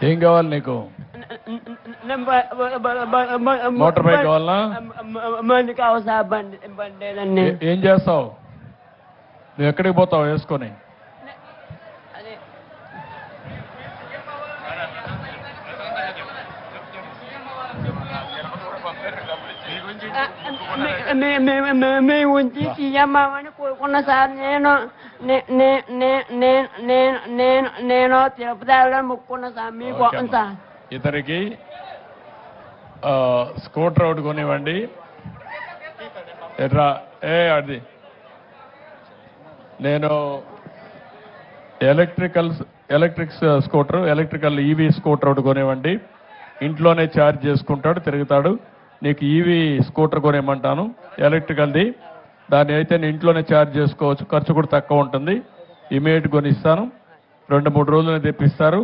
ఏం కావాలి నీకు? మోటార్ బైక్ కావాలనా? బండి కావాలి సార్, బండి లేదండి. ఏం చేస్తావు నువ్వు? ఎక్కడికి పోతావు వేసుకొని? మేము ఉంచి తీయమ్మని కోరుకున్నా సార్. నేను తిరుపతి వెళ్ళాలని మొక్కుకున్నా సార్. మీకు సార్ ఇతనికి స్కూటర్ ఒకటి కొనివ్వండి. ఎట్రా అది నేను electric scooter, electrical EV scooter ఒకటి కొనివ్వండి. ఇంట్లోనే ఛార్జ్ చేసుకుంటాడు, తిరుగుతాడు. నీకు ఈవీ స్కూటర్ కొనేయమంటాను, ఎలక్ట్రికల్ది. దాన్ని అయితే నేను ఇంట్లోనే ఛార్జ్ చేసుకోవచ్చు, ఖర్చు కూడా తక్కువ ఉంటుంది. ఇమీడియట్ కొనిస్తాను, 2-3 రోజులు తెప్పిస్తారు.